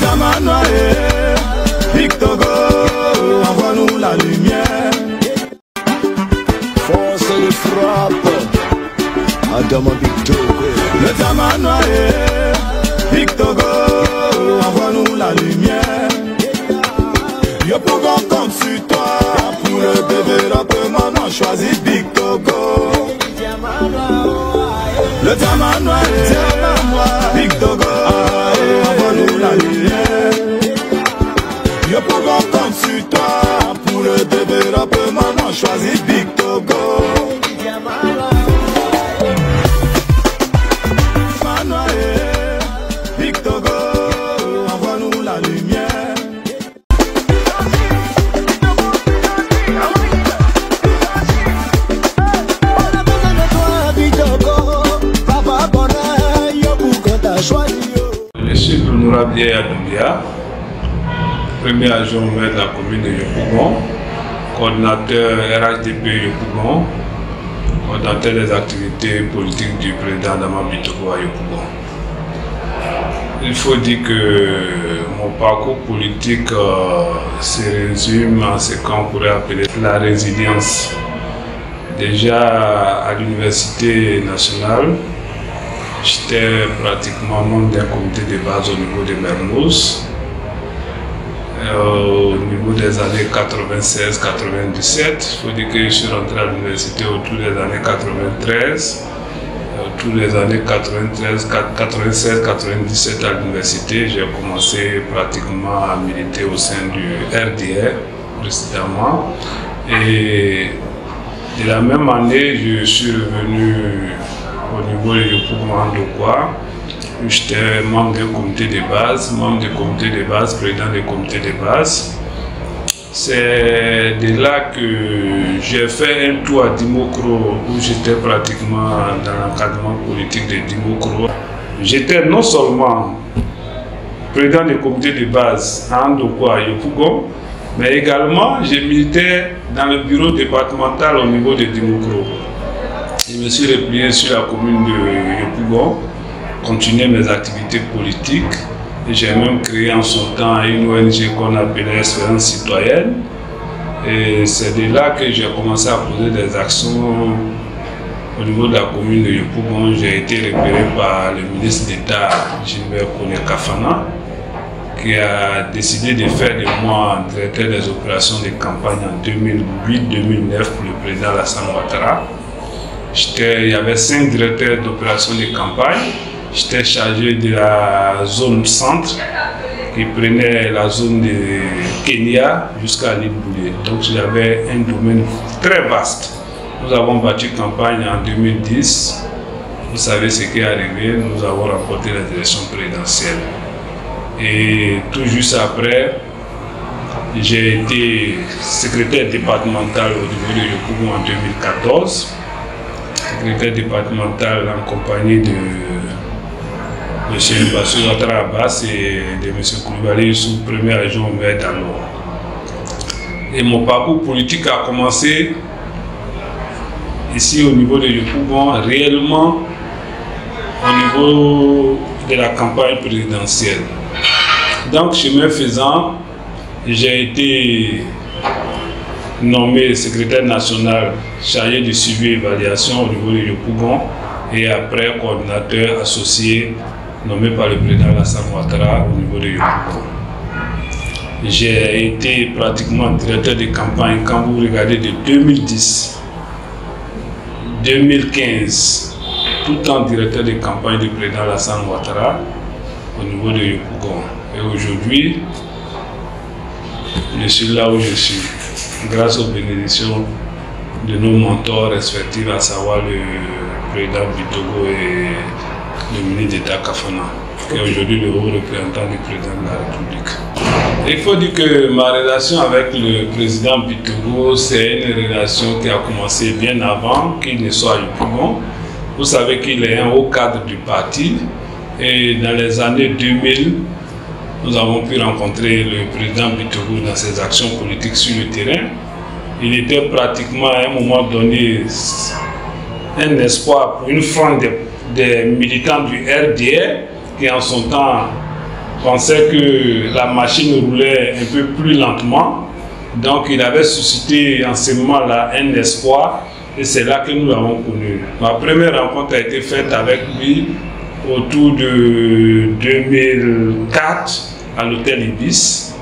Tamanoa Big Togo, envoie-nous la lumière. Force de frappe, Adama Big Togo. Le Tamanoa Big Togo, envoie-nous la lumière. Yopougon compte sur toi pour le développement, on choisit Big Togo. Le Tamanoa Big Togo, envoie-nous la lumière. Yopougon compte sur toi pour le développement, on choisit Big Togo. Big Togo, envoie-nous la lumière. Je suis l'honorable Yaya Doumbia, premier adjoint au maire de la commune de Yopougon, coordinateur RHDP Yopougon, coordinateur des activités politiques du président Adama Big Togo à Yopougon. Il faut dire que mon parcours politique se résume à ce qu'on pourrait appeler la résilience. Déjà à l'université nationale, j'étais pratiquement membre d'un comité de base au niveau de Mermoz. Au niveau des années 96-97, il faut dire que je suis rentré à l'université autour des années 93. Autour des années 96-97 à l'université, j'ai commencé pratiquement à militer au sein du RDR précédemment. Et de la même année, je suis revenu au niveau de Yopougon-Ndokwa. J'étais membre d'un comité de base, président du comité de base. C'est de là que j'ai fait un tour à Dimokro où j'étais pratiquement dans l'encadrement politique de Dimokro. J'étais non seulement président du comité de base à Ndokwa à Yopougon, mais également je militais dans le bureau départemental au niveau de Dimokro. Je me suis replié sur la commune de Yopougon, continué mes activités politiques. J'ai même créé en son temps une ONG qu'on appelait Espérance Citoyenne. Et c'est de là que j'ai commencé à poser des actions au niveau de la commune de Yopougon. J'ai été repéré par le ministre d'État Gilbert Kone-Kafana, qui a décidé de faire de moi directeur des opérations de campagne en 2008-2009 pour le président Alassane Ouattara. Il y avait 5 directeurs d'opérations de campagne. J'étais chargé de la zone centre qui prenait la zone de Kenya jusqu'à l'île Boulé. Donc j'avais un domaine très vaste. Nous avons battu campagne en 2010. Vous savez ce qui est arrivé, nous avons remporté les élections présidentielles. Et tout juste après, j'ai été secrétaire départemental au niveau de Yopougon en 2014. Secrétaire départemental en compagnie de M. Bassirou Ouattara Abbas et de M. Koulibaly sous premier adjoint au maire d'Alo. Et mon parcours politique a commencé ici au niveau de Yopougon, réellement au niveau de la campagne présidentielle. Donc, chemin faisant, j'ai été nommé secrétaire national chargé de suivi et évaluation au niveau de Yopougon et après coordinateur associé nommé par le président Alassane Ouattara au niveau de Yopougon. J'ai été pratiquement directeur de campagne quand vous regardez de 2010, 2015, tout en directeur de campagne du président Alassane Ouattara au niveau de Yopougon. Et aujourd'hui, je suis là où je suis, grâce aux bénédictions de nos mentors respectifs, à savoir le président Big Togo et le ministre d'État Kafana, qui est aujourd'hui le haut représentant du président de la République. Il faut dire que ma relation avec le président Big Togo, c'est une relation qui a commencé bien avant qu'il ne soit à Yopougon. Vous savez qu'il est un haut cadre du parti et dans les années 2000, nous avons pu rencontrer le président Big Togo dans ses actions politiques sur le terrain. Il était pratiquement à un moment donné un espoir pour une frange des militants du RDR qui en son temps pensait que la machine roulait un peu plus lentement. Donc il avait suscité en ce moment-là un espoir et c'est là que nous l'avons connu. Ma première rencontre a été faite avec lui autour de 2004 à l'hôtel Ibis.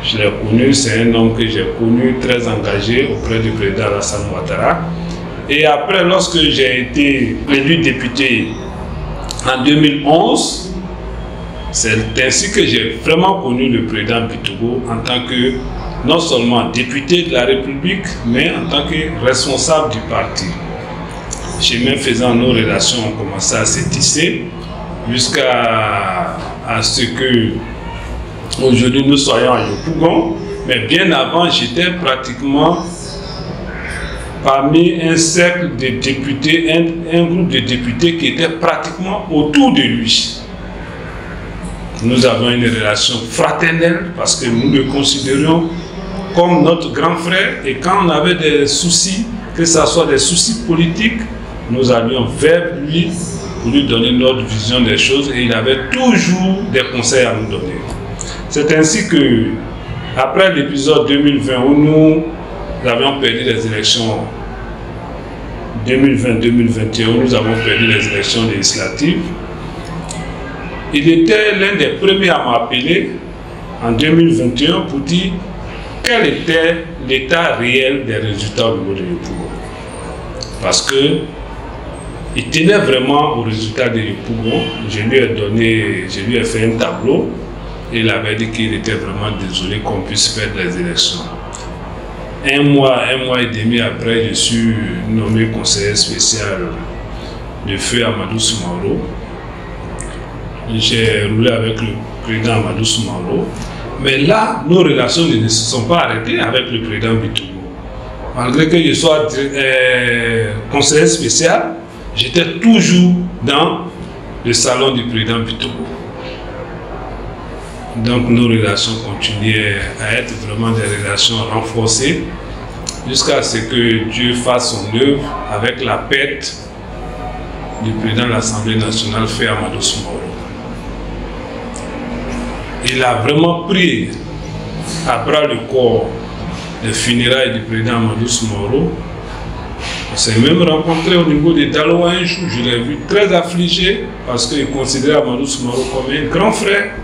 Je l'ai connu, c'est un homme que j'ai connu très engagé auprès du président Alassane Ouattara. Et après, lorsque j'ai été élu député en 2011, c'est ainsi que j'ai vraiment connu le président Bitogo en tant que non seulement député de la République, mais en tant que responsable du parti. Chemin faisant, nos relations ont commencé à se tisser jusqu'à ce que aujourd'hui nous soyons à Yopougon. Mais bien avant, j'étais pratiquement parmi un cercle de députés, un groupe de députés qui était pratiquement autour de lui. Nous avons une relation fraternelle parce que nous le considérions comme notre grand frère et quand on avait des soucis, que ce soit des soucis politiques, nous allions vers lui pour lui donner notre vision des choses et il avait toujours des conseils à nous donner. C'est ainsi que, après l'épisode 2020 où nous avions perdu les élections 2020-2021, où nous avons perdu les élections législatives, il était l'un des premiers à m'appeler en 2021 pour dire quel était l'état réel des résultats au niveau de Yopougon. Parce que il tenait vraiment aux résultats de Yopougon. Je lui ai fait un tableau et il avait dit qu'il était vraiment désolé qu'on puisse perdre les élections. Un mois et demi après, je suis nommé conseiller spécial de feu Amadou Soumaoro. J'ai roulé avec le président Amadou Soumaoro. Mais là, nos relations ne se sont pas arrêtées avec le président Bitogo. Malgré que je sois conseiller spécial, j'étais toujours dans le salon du président Bitogo. Donc nos relations continuaient à être vraiment des relations renforcées jusqu'à ce que Dieu fasse son œuvre avec la perte du président de l'Assemblée nationale, Feu Amadou Soumaoro. Il a vraiment pris à bras le corps les funérailles du président Amadou Soumaoro. On s'est même rencontré au niveau de Daloa un jour. Je l'ai vu très affligé parce qu'il considérait Amadou Soumaoro comme un grand frère.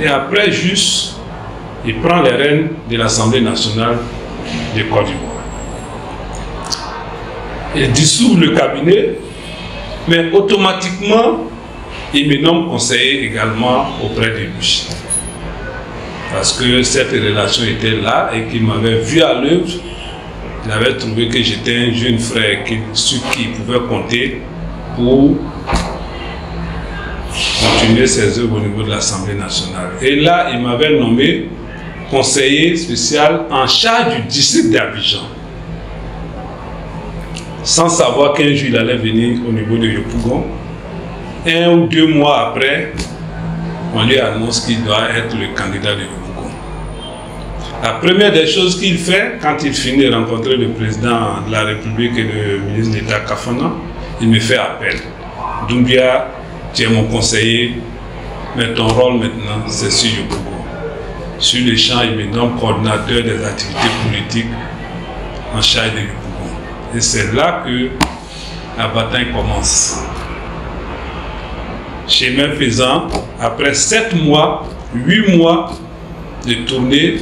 Et après, juste, il prend les rênes de l'Assemblée nationale de Côte d'Ivoire. Il dissout le cabinet, mais automatiquement, il me nomme conseiller également auprès de lui. Parce que cette relation était là et qu'il m'avait vu à l'œuvre. Il avait trouvé que j'étais un jeune frère sur qui il pouvait compter pour continuer ses œuvres au niveau de l'Assemblée nationale. Et là, il m'avait nommé conseiller spécial en charge du district d'Abidjan. Sans savoir qu'un jour il allait venir au niveau de Yopougon. 1 ou 2 mois après, on lui annonce qu'il doit être le candidat de Yopougon. La première des choses qu'il fait, quand il finit de rencontrer le président de la République et le ministre d'État Kafana, il me fait appel. Doumbia, tu es mon conseiller, mais ton rôle maintenant, c'est sur Yopougon. Sur le champ, il me nomme coordinateur des activités politiques en charge de Yopougon. Et c'est là que la bataille commence. Chemin faisant, après 7 mois, 8 mois de tournée,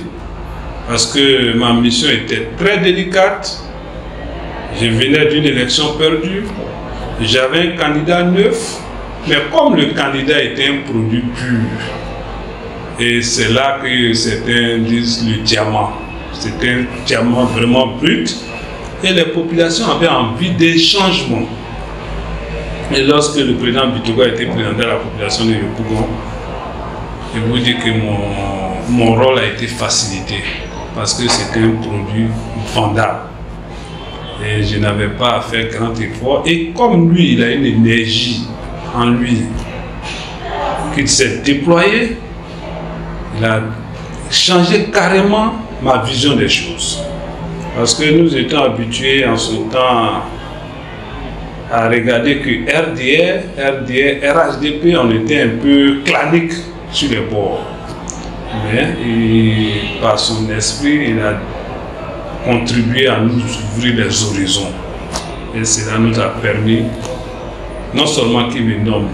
parce que ma mission était très délicate, je venais d'une élection perdue, j'avais un candidat neuf, mais comme le candidat était un produit pur, et c'est là que certains disent le diamant, c'était un diamant vraiment brut, et les populations avaient envie des changements. Et lorsque le président Bitogo a été présenté à la population de Yopougon, je vous dis que mon rôle a été facilité parce que c'était un produit vendable. Et je n'avais pas à faire grand effort. Et comme lui, il a une énergie en lui qu'il s'est déployé, il a changé carrément ma vision des choses. Parce que nous étions habitués en ce temps à regarder que RDR, RHDP, on était un peu clanique sur les bords. Mais par son esprit, il a contribué à nous ouvrir les horizons. Et cela nous a permis non seulement qu'il me nomme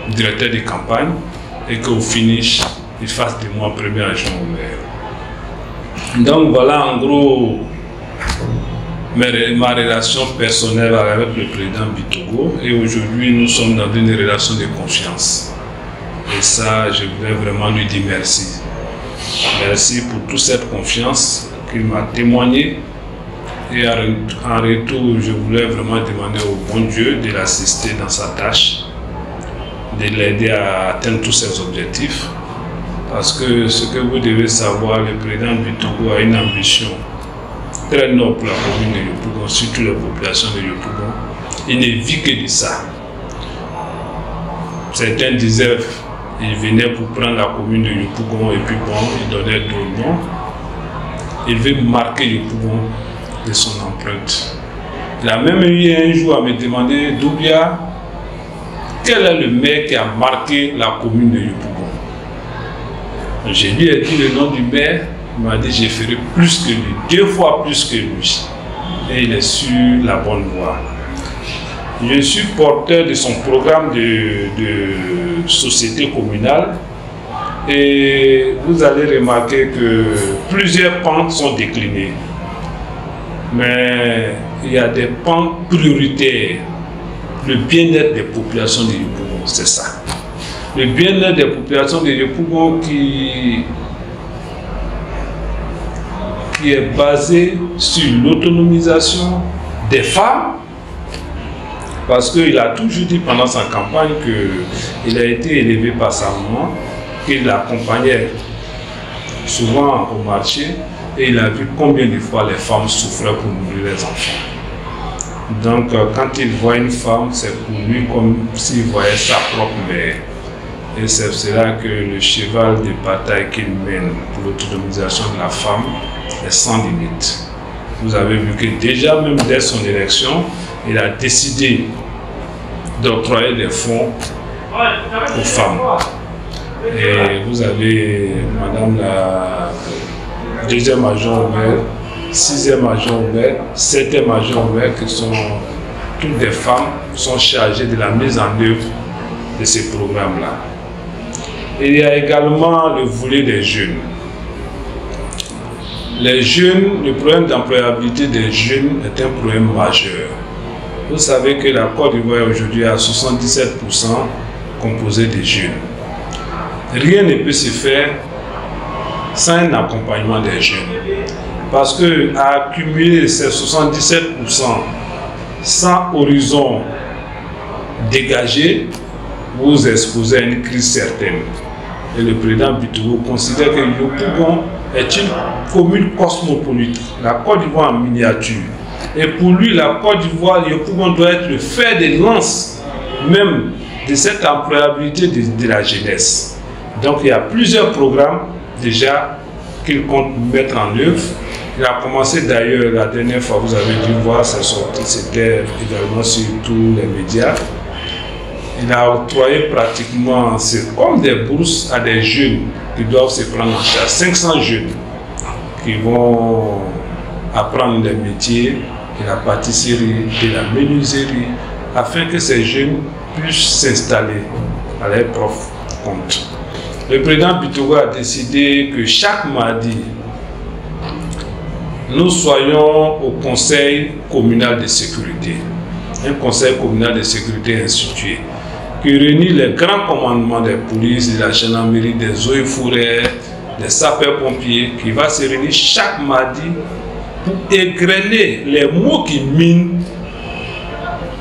directeur de campagne et qu'au finish, il fasse de moi premier adjoint au maire. Donc voilà en gros ma relation personnelle avec le président Bitogo. Et aujourd'hui, nous sommes dans une relation de confiance. Et ça, je voulais vraiment lui dire merci. Merci pour toute cette confiance qu'il m'a témoignée. Et en retour, je voulais vraiment demander au bon Dieu de l'assister dans sa tâche, de l'aider à atteindre tous ses objectifs. Parce que ce que vous devez savoir, le président Bitogo a une ambition très noble pour la commune de Yopougon, surtout la population de Yopougon. Il ne vit que de ça. Certains disaient qu'il venait pour prendre la commune de Yopougon et puis bon, il donnait d'autres noms. Il veut marquer Yopougon de son empreinte. Il a même eu un jour à me demander, Doubia, quel est le maire qui a marqué la commune de Yopougon? Je lui ai dit le nom du maire, il m'a dit, je ferai plus que lui, 2 fois plus que lui. Et il est sur la bonne voie. Je suis porteur de son programme de société communale et vous allez remarquer que plusieurs pans sont déclinés. Mais il y a des pans prioritaires. Le bien-être des populations de Yopougon, c'est ça. Le bien-être des populations de Yopougon qui est basé sur l'autonomisation des femmes, parce qu'il a toujours dit pendant sa campagne qu'il a été élevé par sa maman, qu'il l'accompagnait souvent au marché, et il a vu combien de fois les femmes souffraient pour nourrir les enfants. Donc quand il voit une femme, c'est pour lui comme s'il voyait sa propre mère. Et c'est cela que le cheval de bataille qu'il mène pour l'autonomisation de la femme est sans limite. Vous avez vu que déjà, même dès son élection, il a décidé d'octroyer des fonds aux femmes. Et vous avez Madame la 2e adjointe au maire, 6e adjointe au maire, 7e adjointe au maire, qui sont toutes des femmes, sont chargées de la mise en œuvre de ces programmes-là. Il y a également le volet des jeunes. Les jeunes, le problème d'employabilité des jeunes est un problème majeur. Vous savez que la Côte d'Ivoire aujourd'hui à 77% composée de jeunes. Rien ne peut se faire sans un accompagnement des jeunes. Parce que à accumuler ces 77% sans horizon dégagé, vous exposez à une crise certaine. Et le président Bitogo considère que Yopougon est une commune cosmopolite, la Côte d'Ivoire en miniature. Et pour lui, la Côte d'Ivoire, Yopougon doit être le fer de lance même de cette employabilité de la jeunesse. Donc il y a plusieurs programmes déjà qu'il compte mettre en œuvre. Il a commencé d'ailleurs, la dernière fois, vous avez dû voir, c'était également sur tous les médias. Il a octroyé pratiquement, c'est comme des bourses à des jeunes qui doivent se prendre en charge. 500 jeunes qui vont apprendre des métiers de la pâtisserie, de la menuiserie, afin que ces jeunes puissent s'installer à leur propre compte. Le président Bitogo a décidé que chaque mardi, nous soyons au conseil communal de sécurité. Un conseil communal de sécurité institué qui réunit les grands commandements des polices, de la gendarmerie, des eaux et forêts, des sapeurs-pompiers, qui va se réunir chaque mardi pour égrener les maux qui minent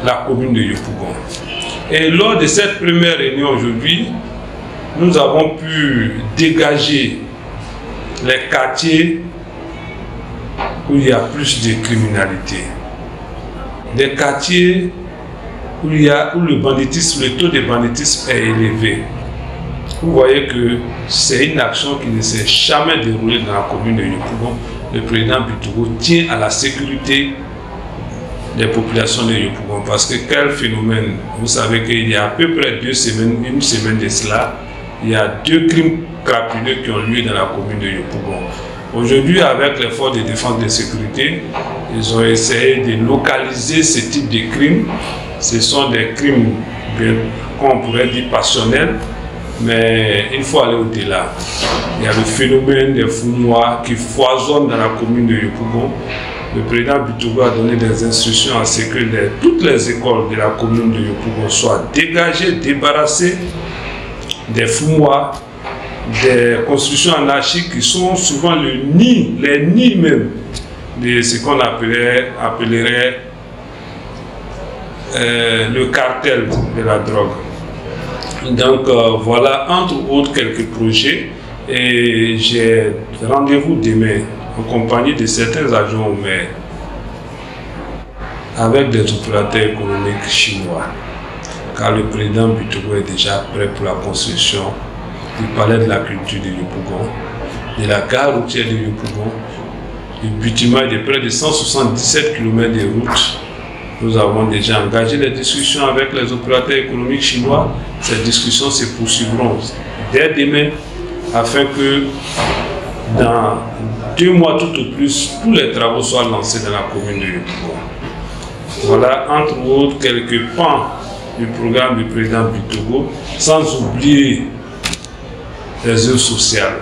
la commune de Yopougon. Et lors de cette première réunion aujourd'hui, nous avons pu dégager les quartiers où il y a plus de criminalité. Des quartiers où le banditisme, le taux de banditisme est élevé. Vous voyez que c'est une action qui ne s'est jamais déroulée dans la commune de Yopougon. Le président Bitogo tient à la sécurité des populations de Yopougon. Parce que quel phénomène, vous savez qu'il y a à peu près 2 semaines, une semaine de cela, il y a 2 crimes crapuleux qui ont lieu dans la commune de Yopougon. Aujourd'hui, avec les forces de défense et de sécurité, ils ont essayé de localiser ce type de crimes. Ce sont des crimes, qu'on pourrait dire, passionnels, mais il faut aller au-delà. Il y a le phénomène des fous noirs qui foisonnent dans la commune de Yopougon. Le président Bitogo a donné des instructions à ce que toutes les écoles de la commune de Yopougon soient dégagées, débarrassées des fous noirs, des constructions anarchiques qui sont souvent les nids même de ce qu'on appellerait le cartel de la drogue. Donc voilà entre autres quelques projets et j'ai rendez-vous demain en compagnie de certains agents au maire avec des opérateurs économiques chinois, car le président Bitogo est déjà prêt pour la construction du palais de la culture de Yopougon, de la gare routière de Yopougon, du bâtiment de près de 177 km de route. Nous avons déjà engagé les discussions avec les opérateurs économiques chinois. Ces discussions se poursuivront dès demain afin que dans 2 mois tout au plus, tous les travaux soient lancés dans la commune de Yopougon. Voilà entre autres quelques pans du programme du président Bitogo, sans oublier les œuvres sociales,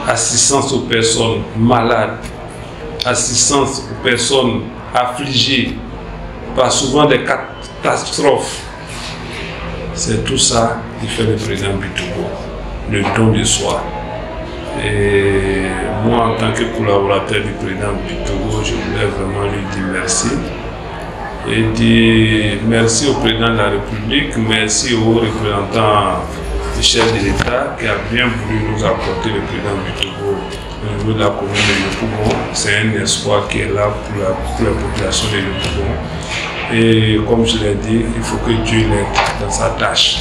assistance aux personnes malades, assistance aux personnes affligées par souvent des catastrophes. C'est tout ça qui fait le président Bitogo, le don de soi. Et moi, en tant que collaborateur du président Bitogo, je voulais vraiment lui dire merci. Et dire merci au président de la République, merci aux représentants du chef de l'État qui a bien voulu nous apporter le président Bitogo au niveau de la commune de Yopougon. C'est un espoir qui est là pour la population de Yopougon. Et comme je l'ai dit, il faut que Dieu l'aide dans sa tâche.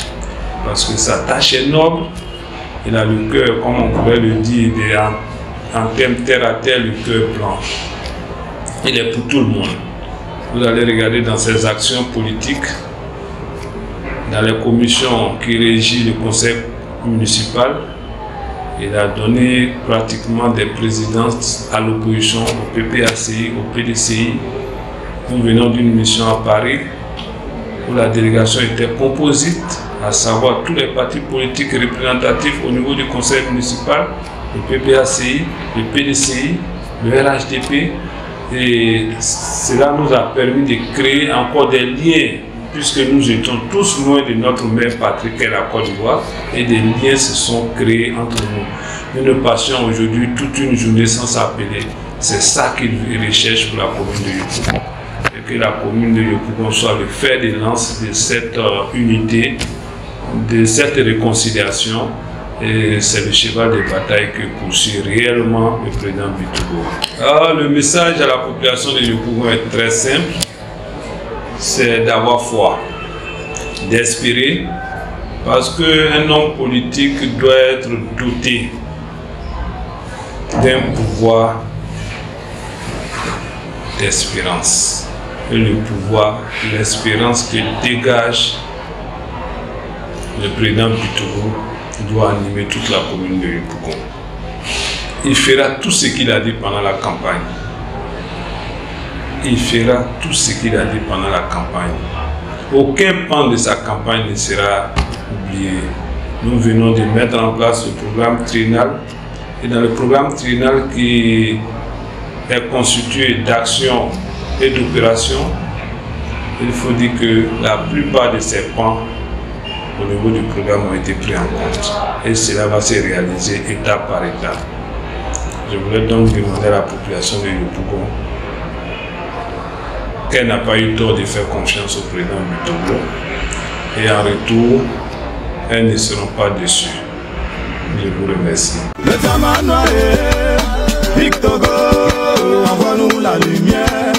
Parce que sa tâche est noble. Il a le cœur, comme on pourrait le dire, en termes terre à terre, le cœur blanc. Il est pour tout le monde. Vous allez regarder dans ses actions politiques, dans les commissions qui régissent le conseil municipal, il a donné pratiquement des présidences à l'opposition, au PPACI, au PDCI. Nous venons d'une mission à Paris où la délégation était composite, à savoir tous les partis politiques représentatifs au niveau du conseil municipal, le PPACI, le PDCI, le RHDP. Et cela nous a permis de créer encore des liens, puisque nous étions tous loin de notre mère patrie qu'est la Côte d'Ivoire, et des liens se sont créés entre nous. Nous ne passions aujourd'hui toute une journée sans s'appeler. C'est ça qu'ils recherchent pour la commune de Yopougon. Et que la commune de Yopougon soit le fer de lance de cette unité, de cette réconciliation. Et c'est le cheval de bataille que poursuit réellement le président Bitogo. Alors, le message à la population de Yopougon est très simple. C'est d'avoir foi, d'espérer, parce qu'un homme politique doit être doté d'un pouvoir d'espérance. Et le pouvoir, l'espérance que dégage le président Bitogo doit animer toute la commune de Yopougon. Il fera tout ce qu'il a dit pendant la campagne. Il fera tout ce qu'il a dit pendant la campagne. Aucun pan de sa campagne ne sera oublié. Nous venons de mettre en place le programme triennal. Et dans le programme triennal qui est constitué d'actions et d'opérations, il faut dire que la plupart de ces pans au niveau du programme ont été pris en compte. Et cela va se réaliser étape par étape. Je voulais donc demander à la population de Yopougon qu'elle n'a pas eu tort de faire confiance au président Bitogo. Et en retour, elles ne seront pas déçues. Je vous remercie. Le Tamanoae, Bitogo, envoie-nous la lumière.